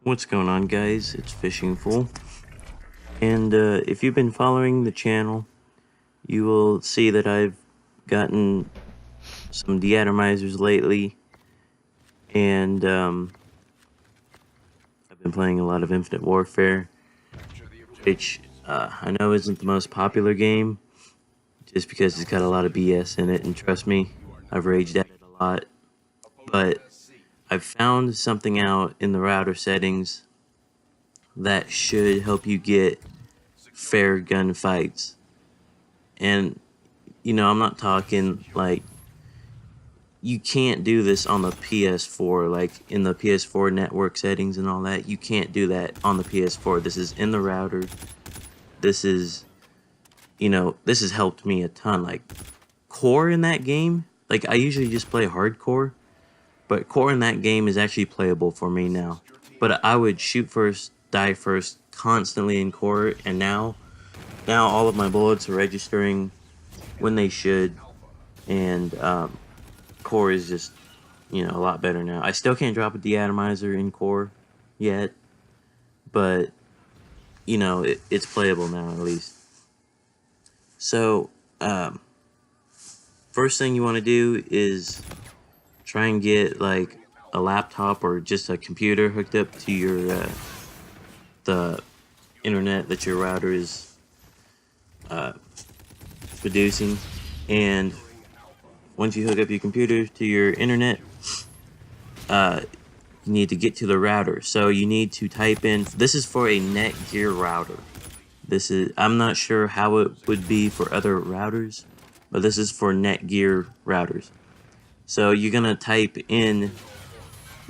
What's going on, guys? It's Fishing Fool, and if you've been following the channel, you will see that I've gotten some deatomizers lately, and I've been playing a lot of Infinite Warfare, which I know isn't the most popular game, just because it's got a lot of BS in it, and trust me, I've raged at it a lot, but I've found something out in the router settings that should help you get fair gunfights. And I'm not talking like you can't do this on the PS4, like in the PS4 network settings and all that. You can't do that on the PS4. This is in the router. This is, this has helped me a ton. Like core in that game, like I usually just play hardcore, but core in that game is actually playable for me now. But I would shoot first, die first constantly in core, and now all of my bullets are registering when they should, and core is just a lot better now. I still can't drop a deatomizer in core yet, but it's playable now at least. So first thing you want to do is try and get like a laptop or just a computer hooked up to your the internet that your router is producing. And once you hook up your computer to your internet, you need to get to the router. So you need to type in, this is for a Netgear router. I'm not sure how it would be for other routers, but this is for Netgear routers. So you're gonna type in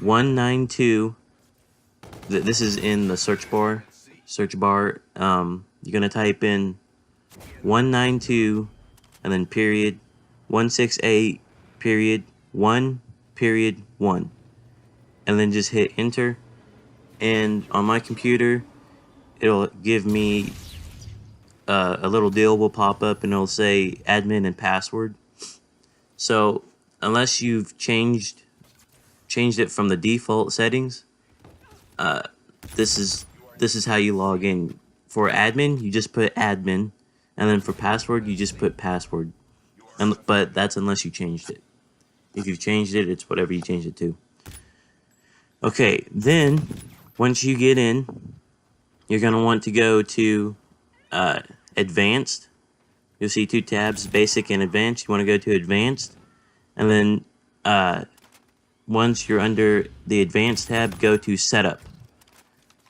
192. This is in the search bar. You're gonna type in 192 and then period 168 period 1 period 1, and then just hit enter. And on my computer, it'll give me a little deal will pop up, and it'll say admin and password. So unless you've changed it from the default settings, this is how you log in. For admin, you just put admin, and then for password, you just put password. But that's unless you changed it. If you've changed it, it's whatever you changed it to. Okay, then once you get in, you're going to want to go to advanced. You'll see two tabs, basic and advanced. You want to go to advanced, and then once you're under the advanced tab, go to setup.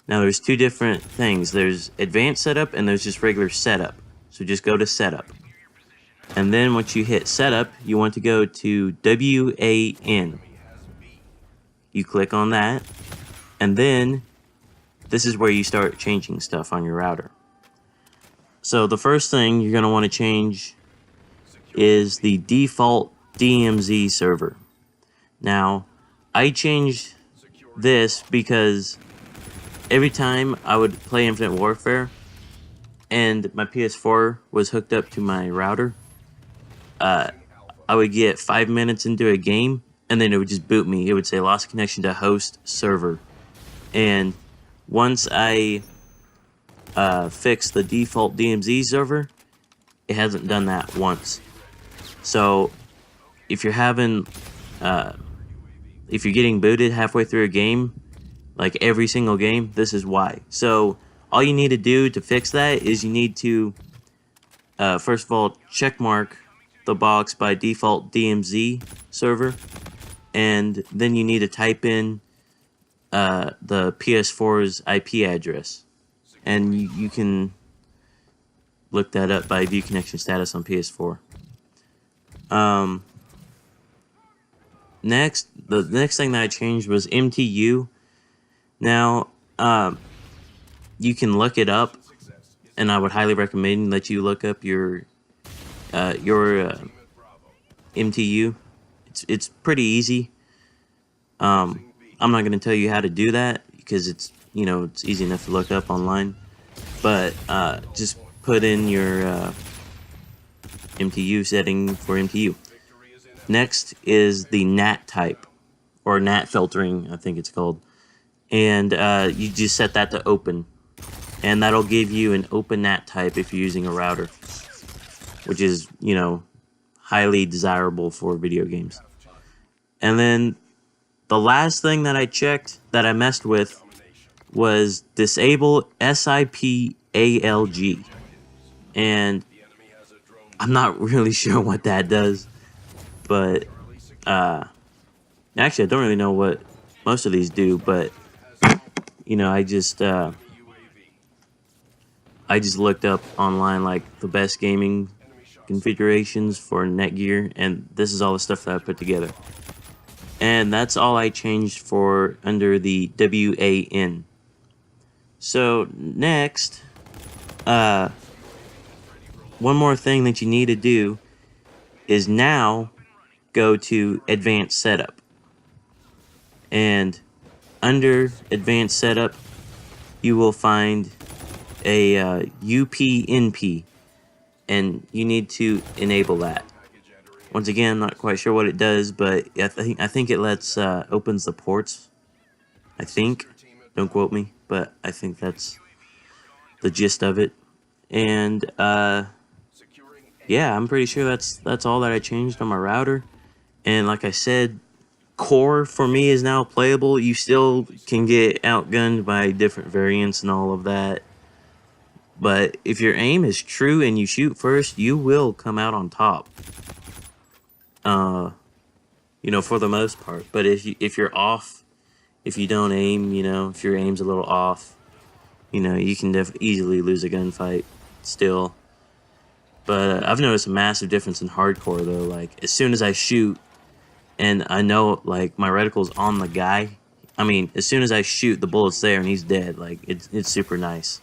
Now there's two different things. There's advanced setup and there's just regular setup. So just go to setup. And then once you hit setup, you want to go to WAN. You click on that, and then this is where you start changing stuff on your router. So the first thing you're going to want to change is the default DMZ server. Now, I changed this because every time I would play Infinite Warfare and my PS4 was hooked up to my router, I would get 5 minutes into a game, and then it would just boot me. It would say lost connection to host server. And once I fixed the default DMZ server, it hasn't done that once. So if you're having, if you're getting booted halfway through a game, like every single game, this is why. So all you need to do to fix that is you need to, first of all, check mark the box by default DMZ server, and then you need to type in the PS4's IP address, and you can look that up by view connection status on PS4. Next, the next thing that I changed was MTU. Now, you can look it up, and I would highly recommend that you look up your MTU. It's pretty easy. I'm not going to tell you how to do that because it's easy enough to look up online. But just put in your MTU setting for MTU. Next is the NAT type, or NAT filtering, I think it's called. and you just set that to open, and that'll give you an open NAT type if you're using a router, which is, you know, highly desirable for video games. And then the last thing that I checked that I messed with was disable SIP-ALG, and I'm not really sure what that does, but actually I don't really know what most of these do, but you know, I just looked up online like the best gaming configurations for Netgear, and this is all the stuff that I put together. And that's all I changed for under the WAN. So next, one more thing that you need to do is now go to Advanced Setup. And under Advanced Setup, you will find a UPnP, and you need to enable that. Once again, I'm not quite sure what it does, but I think it lets opens the ports. I think, don't quote me, but I think that's the gist of it. And yeah, I'm pretty sure that's all that I changed on my router. And like I said, core for me is now playable. You still can get outgunned by different variants and all of that, but if your aim is true and you shoot first, you will come out on top. You know, for the most part. But if you're off, if you don't aim, you know, if your aim's a little off, you know, you can easily lose a gunfight still. But I've noticed a massive difference in hardcore though. Like as soon as I shoot, and I know like my reticle's on the guy, I mean, as soon as I shoot, the bullet's there and he's dead. Like it's super nice.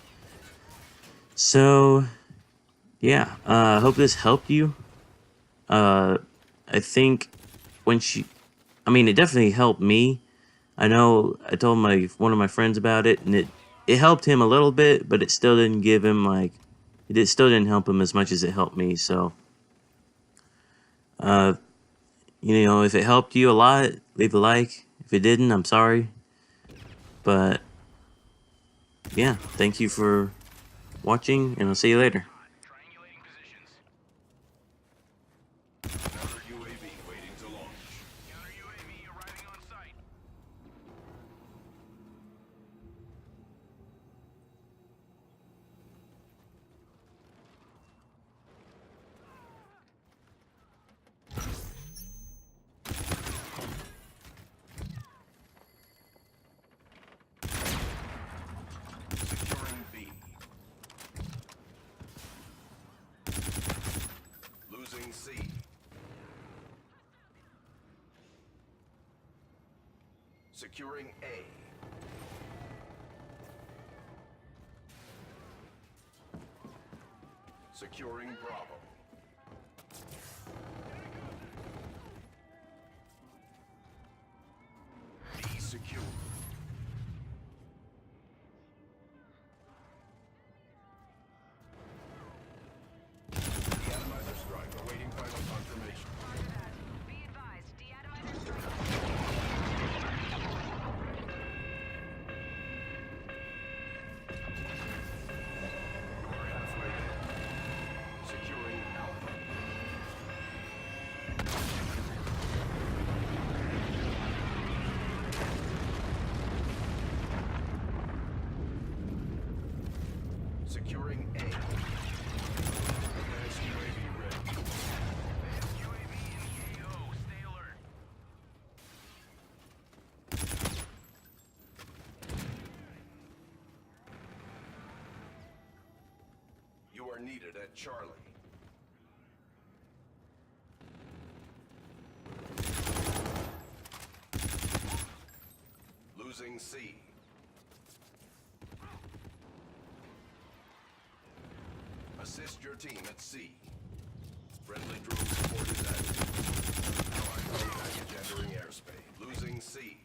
So yeah, I hope this helped you. I think I mean, it definitely helped me. I know I told one of my friends about it, and it helped him a little bit, but it still didn't give him like, still didn't help him as much as it helped me. So, you know, if it helped you a lot, leave a like. If it didn't, I'm sorry. But yeah, thank you for watching, and I'll see you later. C. Securing A. Securing Bravo. B secure. De-atomizer strike awaiting final confirmation. Be advised, de-atomizer strike. We're halfway there. Securing Alpha. Securing A. Advanced UAV ready. UAV in EAO, stay alert. You are needed at Charlie. Losing C. Assist your team at C. Friendly drone support is active. Allied drone package entering airspace. Losing C.